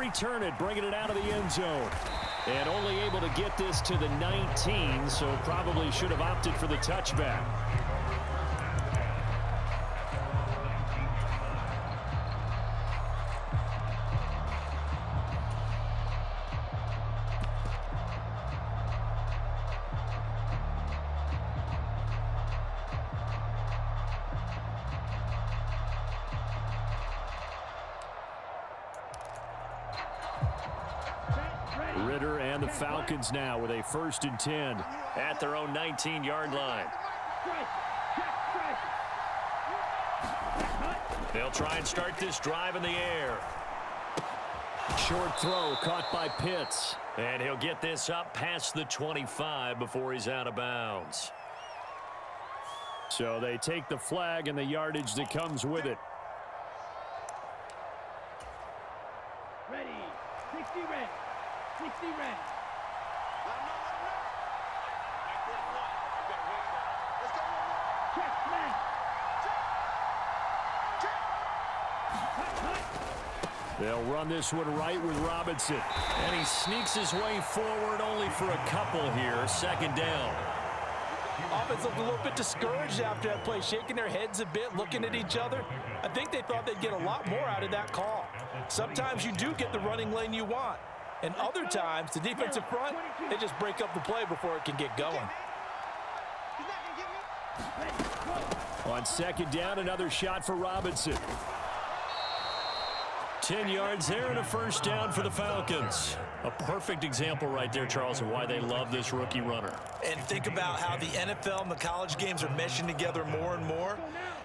return it, bringing it out of the end zone. And only able to get this to the 19, so probably should have opted for the touchback. Ritter and the Falcons now with a 1st and 10 at their own 19-yard line. They'll try and start this drive in the air. Short throw caught by Pitts. And he'll get this up past the 25 before he's out of bounds. So they take the flag and the yardage that comes with it. Ready. 60 red. 60 red. Check, man. They'll run this one right with Robinson. And he sneaks his way forward only for a couple here. 2nd down. Offense looked a little bit discouraged after that play, shaking their heads a bit, looking at each other. I think they thought they'd get a lot more out of that call. Sometimes you do get the running lane you want. And other times, the defensive front, they just break up the play before it can get going. On 2nd down, another shot for Robinson. 10 yards there and a 1st down for the Falcons. A perfect example right there, Charles, of why they love this rookie runner. And think about how the NFL and the college games are meshing together more and more.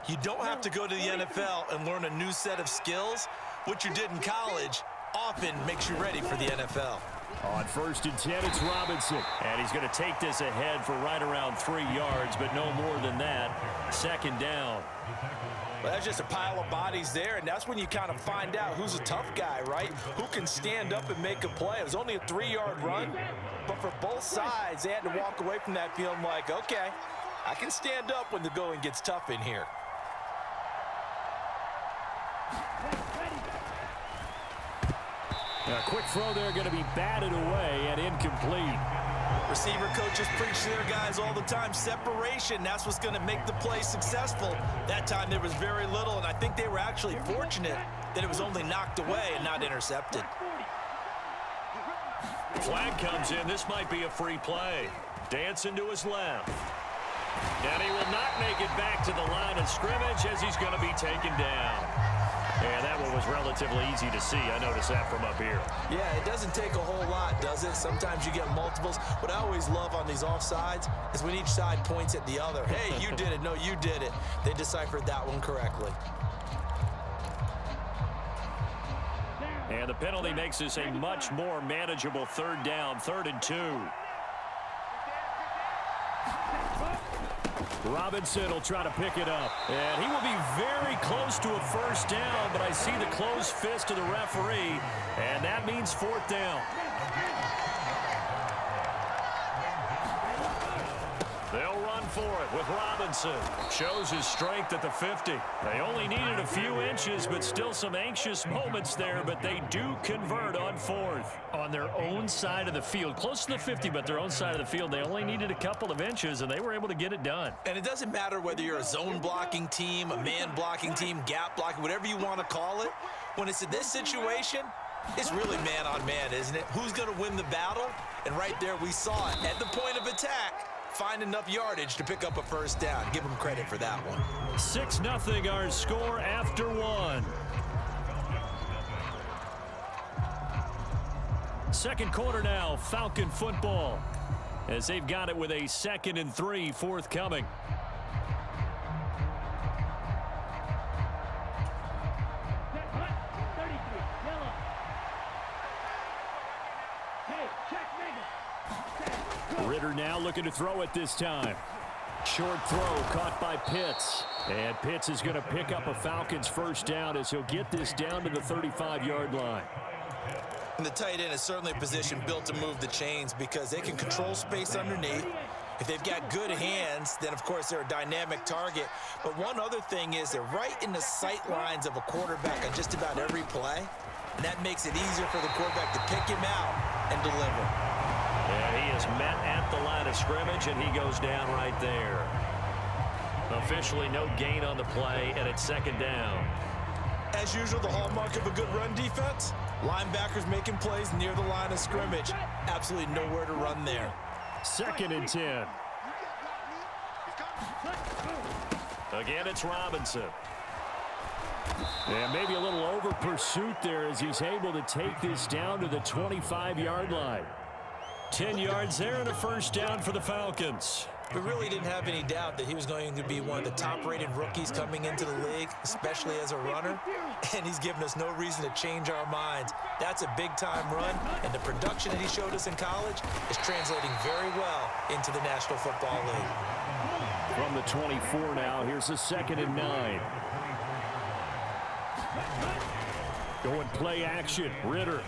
You don't have to go to the NFL and learn a new set of skills. What you did in college often makes you ready for the NFL. On 1st and 10, it's Robinson. And he's going to take this ahead for right around 3 yards, but no more than that. 2nd down. Well, that's just a pile of bodies there, and that's when you kind of find out who's a tough guy, right? Who can stand up and make a play. It was only a 3-yard run, but for both sides, they had to walk away from that feeling like, okay, I can stand up when the going gets tough in here. A quick throw there going to be batted away and incomplete. Receiver coaches preach to their guys all the time. Separation, that's what's going to make the play successful. That time there was very little, and I think they were actually fortunate that it was only knocked away and not intercepted. Flag comes in. This might be a free play. Dancing to his left. And he will not make it back to the line of scrimmage as he's going to be taken down. And that one was relatively easy to see. I noticed that from up here. Yeah, it doesn't take a whole lot, does it? Sometimes you get multiples. What I always love on these offsides is when each side points at the other. Hey, you did it. No, you did it. They deciphered that one correctly. And the penalty makes this a much more manageable 3rd down, 3rd and 2. Robinson will try to pick it up. And he will be very close to a 1st down, but I see the closed fist of the referee, and that means 4th down. They'll run for it with Robinson. Shows his strength at the 50. They only needed a few inches, but still some anxious moments there, but they do convert on 4th. On their own side of the field, close to the 50, but their own side of the field, they only needed a couple of inches, and they were able to get it done. And it doesn't matter whether you're a zone blocking team, a man blocking team, gap blocking, whatever you want to call it. When it's in this situation, it's really man on man, isn't it? Who's going to win the battle? And right there we saw it. At the point of attack, find enough yardage to pick up a 1st down. Give them credit for that one. 6-0 our score after 1. 2nd quarter now, Falcon football, as they've got it with a 2nd and 3 forthcoming. Ritter now looking to throw it this time. Short throw caught by Pitts. And Pitts is going to pick up a Falcons 1st down as he'll get this down to the 35-yard line. And the tight end is certainly a position built to move the chains because they can control space underneath. If they've got good hands, then of course they're a dynamic target. But one other thing is they're right in the sight lines of a quarterback on just about every play. and that makes it easier for the quarterback to pick him out and deliver. And he is met at the line of scrimmage, and he goes down right there. Officially no gain on the play, and it's second down. As usual, the hallmark of a good run defense, linebackers making plays near the line of scrimmage. Absolutely nowhere to run there. 2nd and 10. Again, it's Robinson. And maybe a little over pursuit there as he's able to take this down to the 25-yard line. 10 yards there and a first down for the Falcons. We really didn't have any doubt that he was going to be one of the top-rated rookies coming into the league, especially as a runner, and he's given us no reason to change our minds. That's a big-time run, and the production that he showed us in college is translating very well into the National Football League. From the 24 now, here's a 2nd and 9. Going play action, Ritter.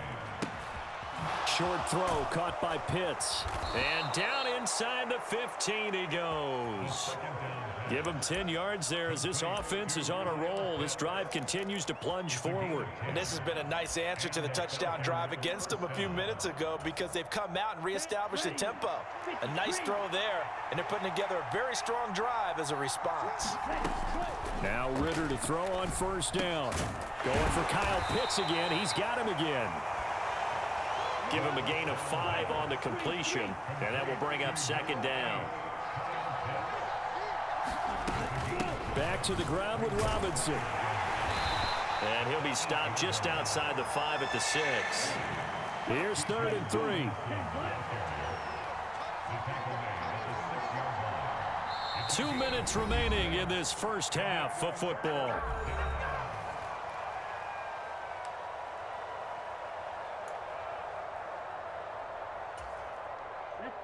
Short throw caught by Pitts. And down inside the 15 he goes. Give him 10 yards there as this offense is on a roll. This drive continues to plunge forward. And this has been a nice answer to the touchdown drive against them a few minutes ago because they've come out and reestablished the tempo. A nice throw there, and they're putting together a very strong drive as a response. Now Ritter to throw on first down. Going for Kyle Pitts again. He's got him again. Give him a gain of 5 on the completion, and that will bring up second down. Back to the ground with Robinson. And he'll be stopped just outside the 5 at the 6. Here's 3rd and 3. Two minutes remaining in this first half of football.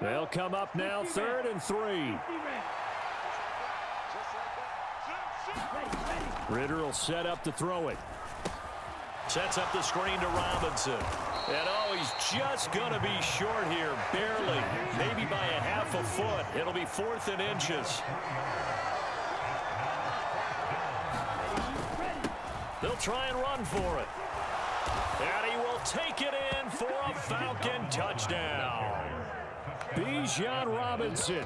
They'll come up now, 3rd and 3. Ritter will set up to throw it. Sets up the screen to Robinson. And oh, he's just going to be short here, barely. Maybe by a half a foot. It'll be 4th and inches. They'll try and run for it. And he will take it in for a Falcon touchdown. Bijan Robinson.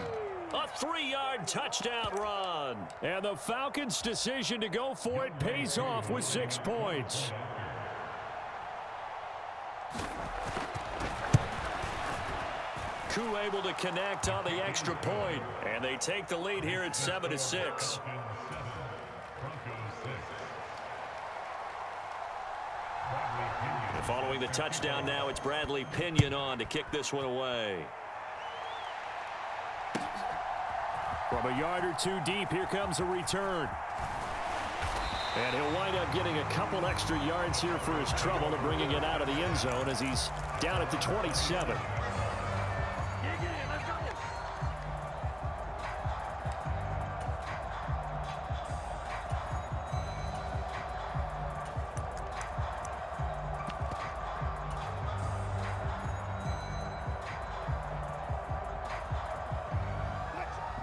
A 3-yard touchdown run. And the Falcons' decision to go for it pays off with 6 points. Koo able to connect on the extra point. And they take the lead here at 7-6. Following the touchdown now, it's Bradley Pinion on to kick this one away. From a yard or 2 deep, here comes a return. And he'll wind up getting a couple extra yards here for his trouble to bringing it out of the end zone as he's down at the 27.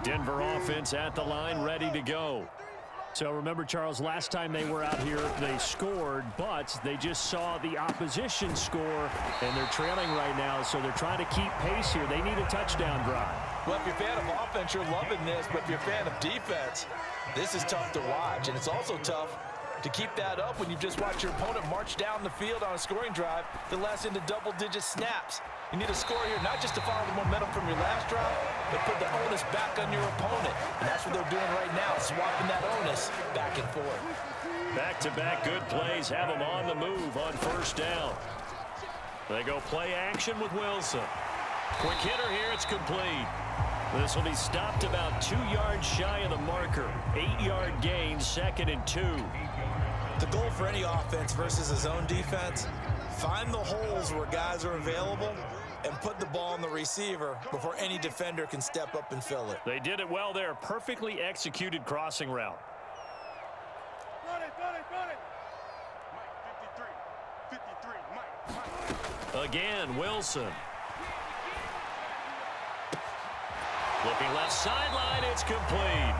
Denver offense at the line, ready to go. So remember, Charles, last time they were out here, they scored, but they just saw the opposition score, and they're trailing right now, so they're trying to keep pace here. They need a touchdown drive. Well, if you're a fan of offense, you're loving this, but if you're a fan of defense, this is tough to watch, and it's also tough to keep that up when you just watch your opponent march down the field on a scoring drive that lasts into double-digit snaps. You need a score here, not just to follow the momentum from your last drive, but put the onus back on your opponent. And that's what they're doing right now, swapping that onus back and forth. Back-to-back good plays have them on the move on first down. They go play action with Wilson. Quick hitter here, it's complete. This will be stopped about 2 yards shy of the marker. 8-yard gain, 2nd and 2. The goal for any offense versus a zone defense, find the holes where guys are available and put the ball on the receiver before any defender can step up and fill it. They did it well there. Perfectly executed crossing route. Run it. Mike, 53, Mike. Again, Wilson. Looking left sideline, it's complete.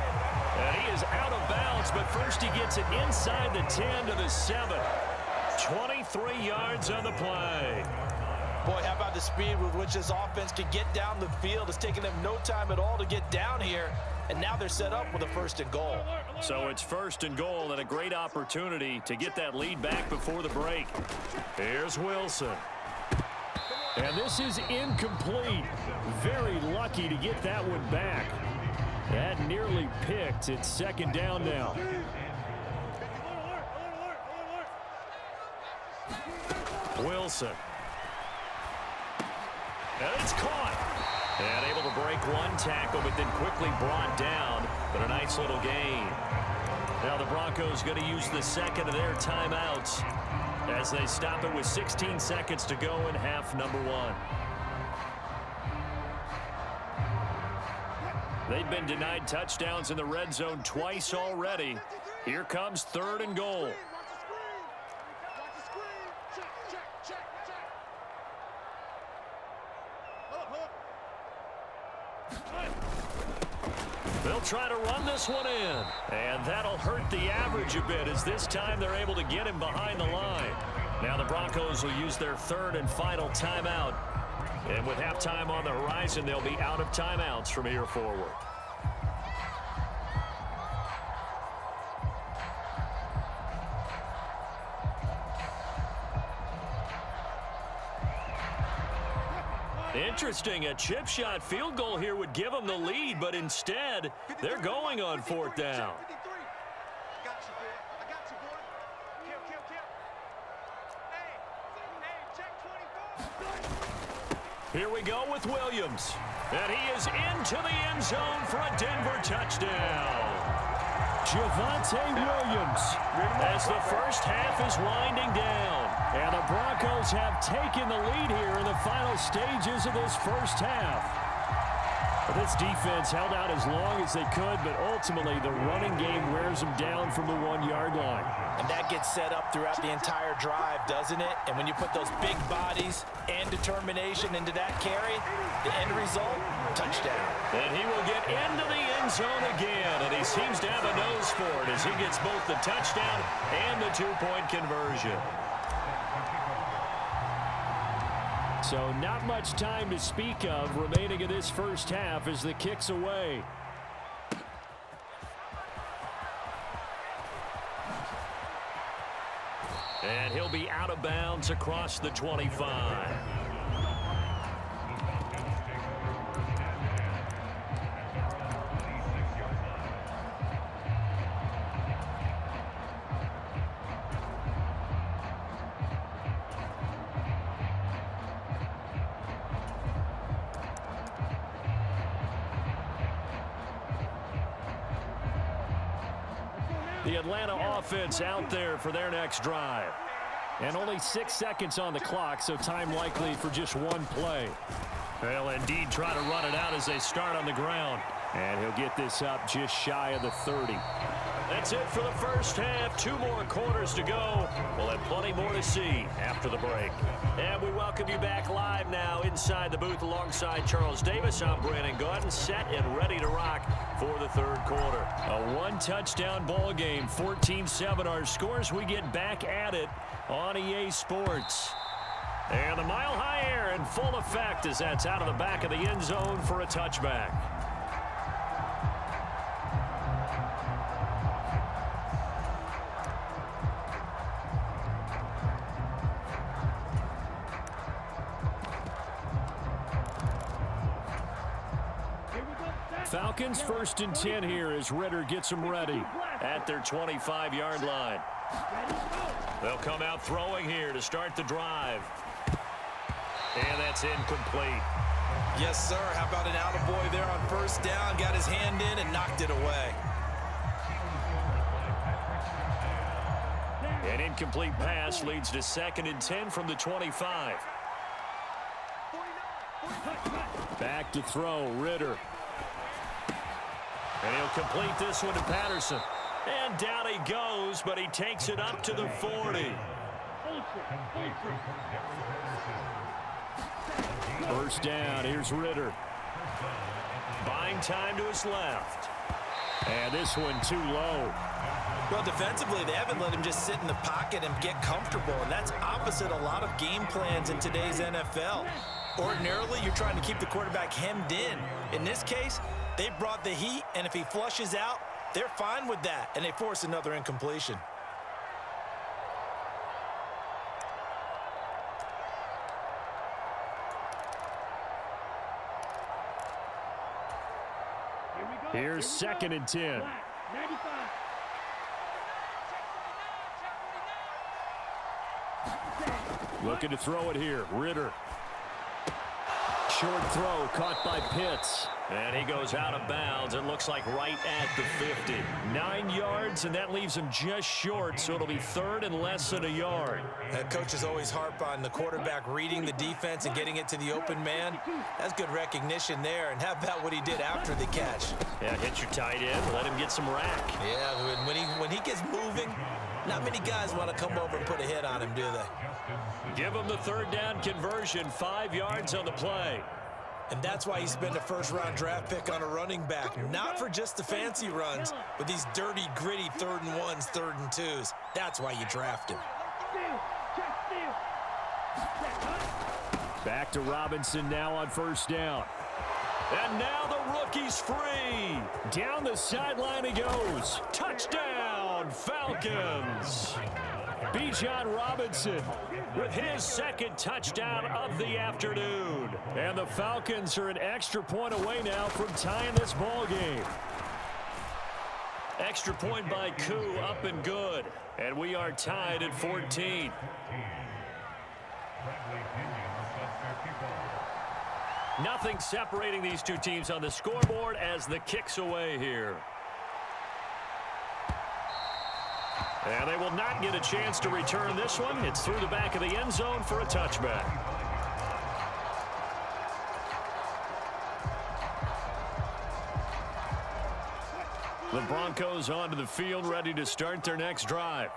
And he is out of bounds, but first he gets it inside the 10 to the 7. 23 yards on the play. Boy, how about the speed with which this offense can get down the field? It's taking them no time at all to get down here, and now they're set up with a 1st and goal. So it's 1st and goal and a great opportunity to get that lead back before the break. Here's Wilson. And this is incomplete. Very lucky to get that one back. That nearly picked. It's 2nd down now. Wilson. And it's caught. And able to break one tackle, but then quickly brought down. But a nice little gain. Now the Broncos going to use the 2nd of their timeouts as they stop it with 16 seconds to go in half number 1. They've been denied touchdowns in the red zone twice already. Here comes 3rd and goal. They'll try to run this one in. And that'll hurt the average a bit as this time they're able to get him behind the line. Now the Broncos will use their 3rd and final timeout. And with halftime on the horizon, they'll be out of timeouts from here forward. Interesting, a chip shot field goal here would give them the lead, but instead, they're going on 4th down. Here we go with Williams. And he is into the end zone for a Denver touchdown. Javonte Williams. As the first half is winding down. And the Broncos have taken the lead here in the final stages of this first half. But this defense held out as long as they could, but ultimately the running game wears them down from the 1-yard line. And that gets set up throughout the entire drive, doesn't it? And when you put those big bodies and determination into that carry, the end result, touchdown. And he will get into the end zone again, and he seems to have a nose for it as he gets both the touchdown and the 2-point conversion. So not much time to speak of remaining in this first half as the kick's away. And he'll be out of bounds across the 25. The Atlanta offense out there for their next drive. And only 6 seconds on the clock, so time likely for just one play. They'll indeed try to run it out as they start on the ground. And he'll get this up just shy of the 30. That's it for the first half. 2 more quarters to go. We'll have plenty more to see after the break. And we welcome you back live now inside the booth alongside Charles Davis. I'm Brandon Gordon, set and ready to rock for the 3rd quarter. A 1-touchdown ball game, 14-7 our scores. We get back at it on EA Sports. And the mile-high air in full effect as that's out of the back of the end zone for a touchback. Falcons 1st and 10 here as Ritter gets them ready at their 25-yard line. They'll come out throwing here to start the drive. And that's incomplete. Yes, sir. How about an attaboy there on 1st down? Got his hand in and knocked it away. An incomplete pass leads to 2nd and 10 from the 25. Back to throw, Ritter. And he'll complete this one to Patterson. And down he goes, but he takes it up to the 40. 1st down, here's Ritter. Buying time to his left. And this one too low. Well, defensively, they haven't let him just sit in the pocket and get comfortable, and that's opposite a lot of game plans in today's NFL. Ordinarily, you're trying to keep the quarterback hemmed in. In this case, they brought the heat, and if he flushes out, they're fine with that, and they force another incompletion. Here's 2nd and 10. Looking to throw it here. Ritter. Short throw caught by Pitts. And he goes out of bounds. It looks like right at the 50. 9 yards, and that leaves him just short, so it'll be 3rd and less than a yard. Coaches always harp on the quarterback reading the defense and getting it to the open man. That's good recognition there. And how about what he did after the catch? Yeah, hit your tight end. Let him get some rack. Yeah, when he gets moving, not many guys want to come over and put a hit on him, do they? Give him the 3rd down conversion. 5 yards on the play. And that's why you spend a first-round draft pick on a running back. Not for just the fancy runs, but these dirty, gritty 3rd and 1s, 3rd and 2s. That's why you draft him. Back to Robinson now on 1st down. And now the rookie's free. Down the sideline he goes. Touchdown, Falcons. Bijan Robinson with his 2nd touchdown of the afternoon. And the Falcons are an extra point away now from tying this ball game. Extra point by Koo, up and good. And we are tied at 14. Nothing separating these two teams on the scoreboard as the kick's away here. And they will not get a chance to return this one. It's through the back of the end zone for a touchback. The Broncos onto the field, ready to start their next drive.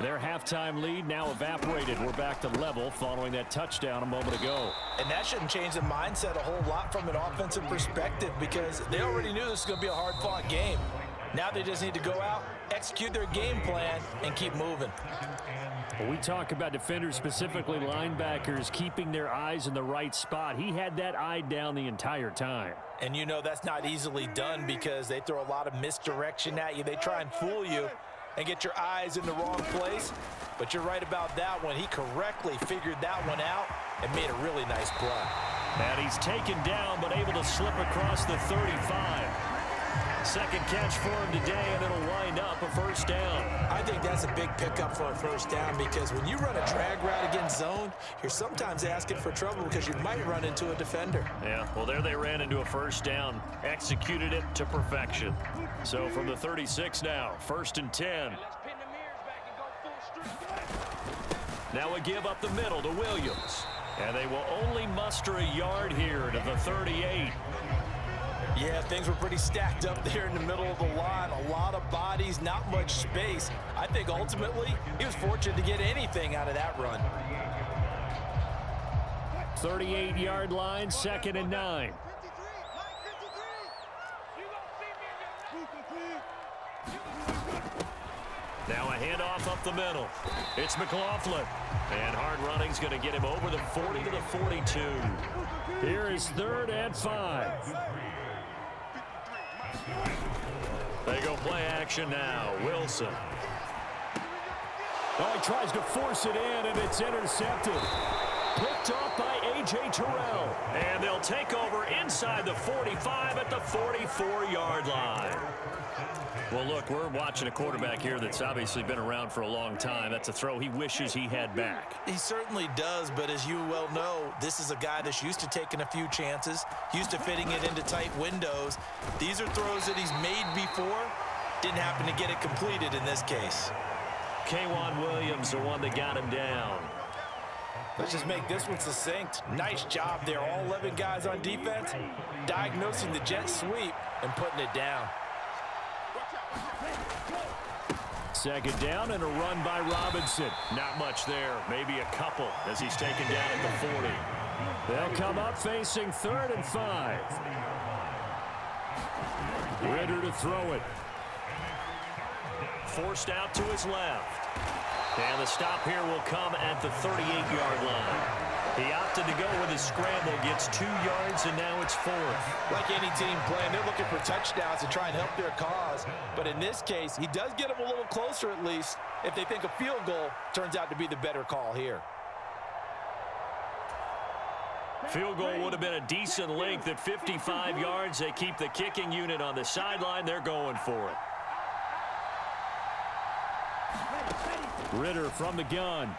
Their halftime lead now evaporated. We're back to level following that touchdown a moment ago. And that shouldn't change the mindset a whole lot from an offensive perspective because they already knew this was going to be a hard-fought game. Now they just need to go out, execute their game plan, and keep moving. When we talk about defenders, specifically linebackers, keeping their eyes in the right spot, he had that eye down the entire time. And you know that's not easily done because they throw a lot of misdirection at you. They try and fool you and get your eyes in the wrong place. But you're right about that one. He correctly figured that one out and made a really nice play. And he's taken down but able to slip across the 35. 2nd catch for him today, and it'll wind up a 1st down. I think that's a big pickup for a 1st down because when you run a drag route against zone, you're sometimes asking for trouble because you might run into a defender. Yeah, well, there they ran into a 1st down, executed it to perfection. So from the 36 now, 1st and 10. Now a give up the middle to Williams. And they will only muster a yard here to the 38. Yeah, things were pretty stacked up there in the middle of the line. A lot of bodies, not much space. I think ultimately he was fortunate to get anything out of that run. 38-yard line, 2nd and 9. Now a handoff up the middle. It's McLaughlin. And hard running's going to get him over the 40 to the 42. Here is 3rd and 5. They go play action now. Wilson. Oh, he tries to force it in, and it's intercepted. Picked off by A.J. Terrell. And they'll take over inside the 45 at the 44-yard line. Well, look, we're watching a quarterback here that's obviously been around for a long time. That's a throw he wishes he had back. He certainly does, but as you well know, this is a guy that's used to taking a few chances, used to fitting it into tight windows. These are throws that he's made before. Didn't happen to get it completed in this case. K'Wan Williams, the one that got him down. Let's just make this one succinct. Nice job there. All 11 guys on defense, diagnosing the jet sweep and putting it down. 2nd down and a run by Robinson. Not much there, maybe a couple as he's taken down at the 40. They'll come up facing 3rd and 5. Ritter to throw it. forced out to his left. And the stop here will come at the 38-yard line. He opted to go with his scramble, gets 2 yards, and now it's 4th. Like any team playing, they're looking for touchdowns to try and help their cause. But in this case, he does get them a little closer at least if they think a field goal turns out to be the better call here. Field goal would have been a decent length at 55 yards. They keep the kicking unit on the sideline. They're going for it. Ritter from the gun.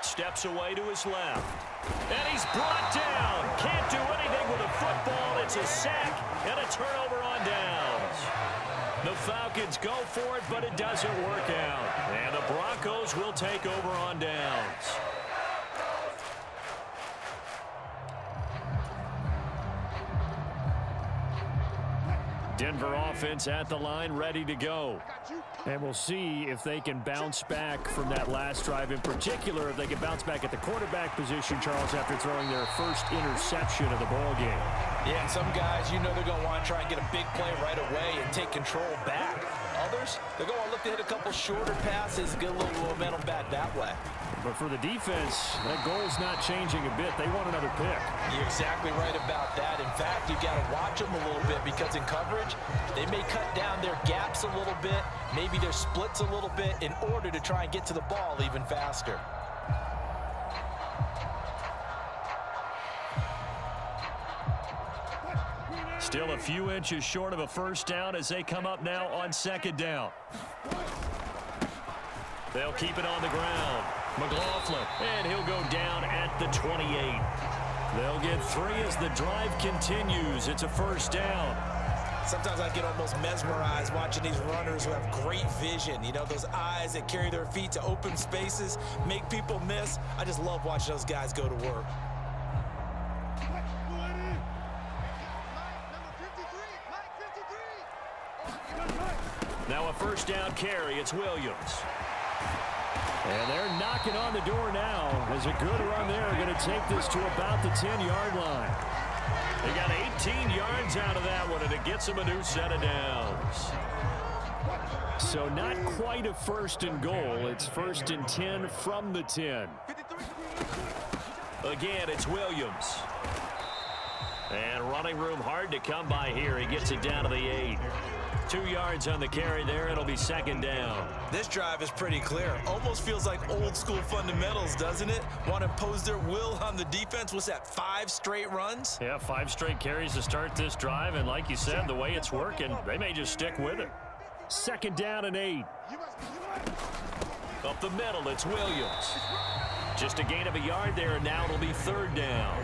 Steps away to his left. And he's brought down. Can't do anything with a football. It's a sack and a turnover on downs. The Falcons go for it, but it doesn't work out. And the Broncos will take over on downs. Denver offense at the line, ready to go. And we'll see if they can bounce back from that last drive. In particular, if they can bounce back at the quarterback position, Charles, after throwing their first interception of the ball game. Yeah, and some guys, you know they're going to want to try and get a big play right away and take control back. Others, they're going to look to hit a couple shorter passes, get a little momentum back that way. But for the defense, that goal's not changing a bit. They want another pick. You're exactly right about that. In fact, you got to watch them a little bit because in coverage, they may cut down their gaps a little bit, maybe their splits a little bit in order to try and get to the ball even faster. Still a few inches short of a first down as they come up now on second down. They'll keep it on the ground. McLaughlin, and he'll go down at the 28. They'll get 3 as the drive continues. It's a first down. Sometimes I get almost mesmerized watching these runners who have great vision. You know, those eyes that carry their feet to open spaces, make people miss. I just love watching those guys go to work. Now a first down carry. It's Williams. And they're knocking on the door now as a good run there. Going to take this to about the 10-yard line. They got 18 yards out of that one, and it gets them a new set of downs. So not quite a first and goal. It's first and 10 from the 10. Again, it's Williams. And running room hard to come by here. He gets it down to the 8. 2 yards on the carry there. It'll be second down. This drive is pretty clear. Almost feels like old school fundamentals, doesn't it? Want to impose their will on the defense. What's that, 5 straight runs? Yeah, 5 straight carries to start this drive. And like you said, the way it's working, they may just stick with it. Second down and 8. Up the middle, it's Williams. Just a gain of a yard there, and now it'll be third down.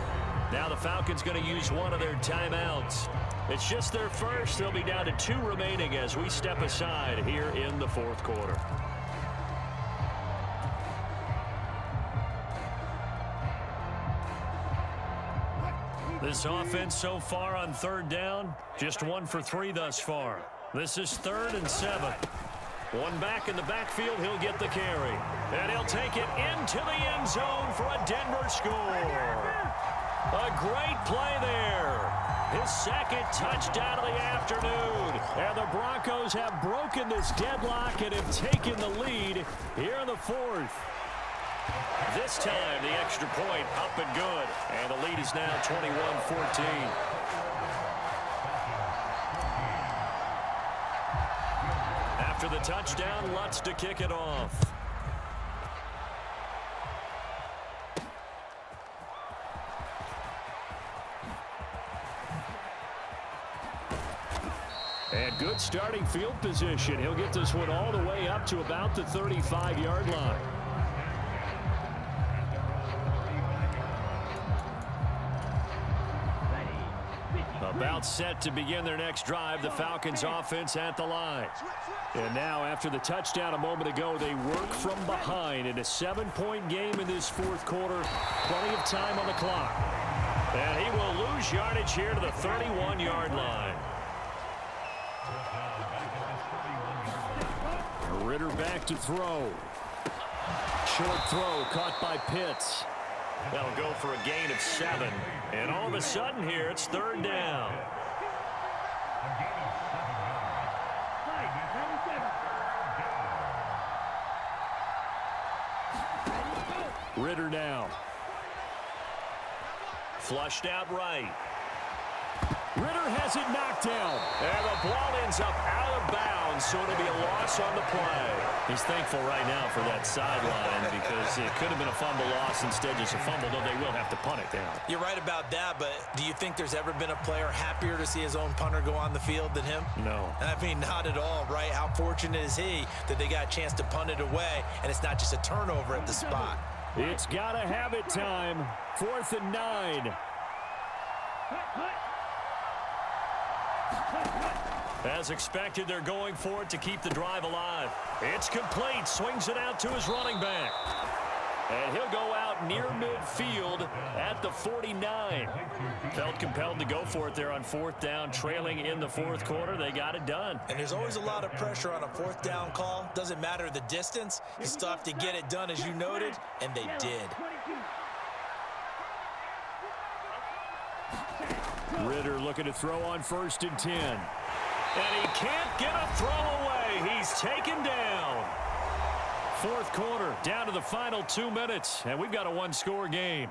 Now the Falcons going to use one of their timeouts. It's just their first. They'll be down to 2 remaining as we step aside here in the fourth quarter. This offense so far on third down, just 1 for 3 thus far. This is 3rd and 7. One back in the backfield, he'll get the carry. And he'll take it into the end zone for a Denver score. A great play there. His second touchdown of the afternoon. And the Broncos have broken this deadlock and have taken the lead here in the 4th. This time, the extra point up and good. And the lead is now 21-14. After the touchdown, Lutz to kick it off. And good starting field position. He'll get this one all the way up to about the 35-yard line. About set to begin their next drive. The Falcons offense at the line. And now after the touchdown a moment ago, they work from behind in a 7-point game in this fourth quarter. Plenty of time on the clock. And he will lose yardage here to the 31-yard line. Ritter back to throw. Short throw caught by Pitts. That'll go for a gain of 7. And all of a sudden here, it's third down. Ritter now. Flushed out right. Ritter has it knocked down. And the ball ends up out of bounds, so it'll be a loss on the play. He's thankful right now for that sideline because it could have been a fumble loss, instead just a fumble, though they will have to punt it down. You're right about that, but do you think there's ever been a player happier to see his own punter go on the field than him? No. I mean, not at all, right? How fortunate is he that they got a chance to punt it away, and it's not just a turnover at the spot. It's got to have it time. 4th and 9. As expected, they're going for it to keep the drive alive. It's complete. Swings it out to his running back. And he'll go out near midfield at the 49. Felt compelled to go for it there on 4th down, trailing in the 4th quarter. They got it done. And there's always a lot of pressure on a 4th down call. Doesn't matter the distance. You still have to get it done, as you noted, and they did. Ritter looking to throw on 1st and 10. And he can't get a throw away. He's taken down. 4th quarter, down to the final 2 minutes, and we've got a 1-score game.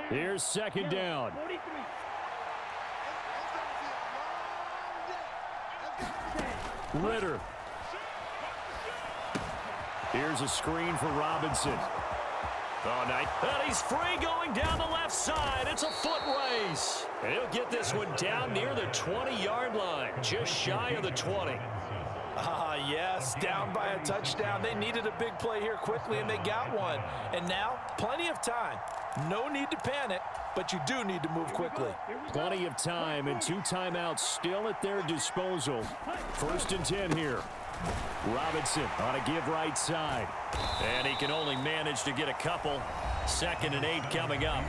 Here's 2nd down. Ritter. Here's a screen for Robinson. Oh, nice. And he's free going down the left side. It's a foot race. And he'll get this one down near the 20-yard line, just shy of the 20. Yes, down by a touchdown. They needed a big play here quickly, and they got one. And now, plenty of time. No need to panic, but you do need to move quickly. Plenty of time and 2 timeouts still at their disposal. 1st and 10 here. Robinson on a give right side. And he can only manage to get a couple. 2nd and 8 coming up.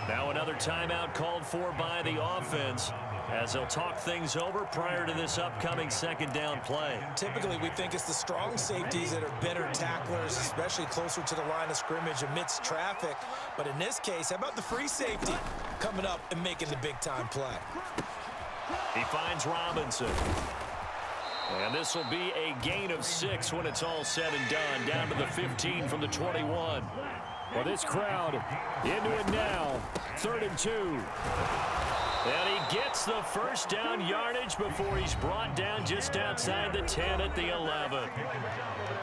Now another timeout called for by the offense as they'll talk things over prior to this upcoming 2nd down play. Typically, we think it's the strong safeties that are better tacklers, especially closer to the line of scrimmage amidst traffic. But in this case, how about the free safety coming up and making the big-time play? He finds Robinson. And this will be a gain of 6 when it's all said and done, down to the 15 from the 21. Well, this crowd into it now. 3rd and 2. And he gets the 1st down yardage before he's brought down just outside the 10 at the 11.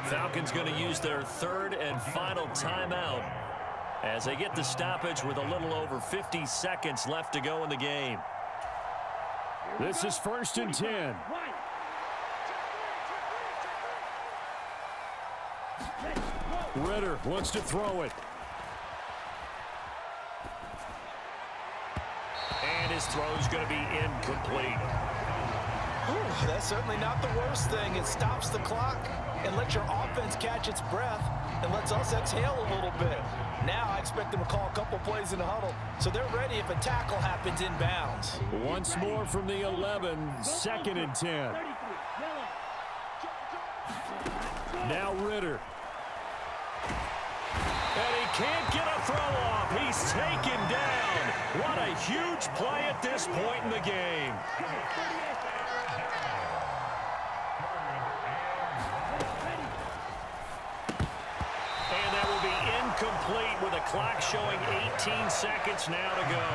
Falcons going to use their 3rd and final timeout as they get the stoppage with a little over 50 seconds left to go in the game. This is 1st and 10. Ritter wants to throw it. And his throw's going to be incomplete. Ooh, that's certainly not the worst thing. It stops the clock and lets your offense catch its breath and lets us exhale a little bit. Now I expect them to call a couple plays in the huddle, so they're ready if a tackle happens inbounds. Once more from the 11, 2nd and 10. Now Ritter. And he can't get a throw off. He's taken down. What a huge play at this point in the game. And that will be incomplete with a clock showing 18 seconds now to go.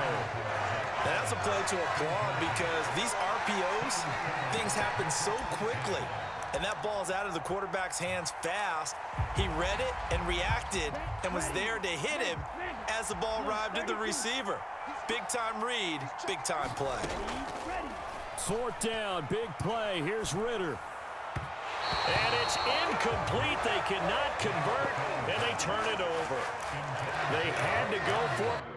And that's a play to applaud because these RPOs, things happen so quickly. And that ball's out of the quarterback's hands fast. He read it and reacted and was there to hit him as the ball arrived at the receiver. Big-time read, big-time play. 4th down, big play. Here's Ritter. And it's incomplete. They cannot convert, and they turn it over. They had to go for it.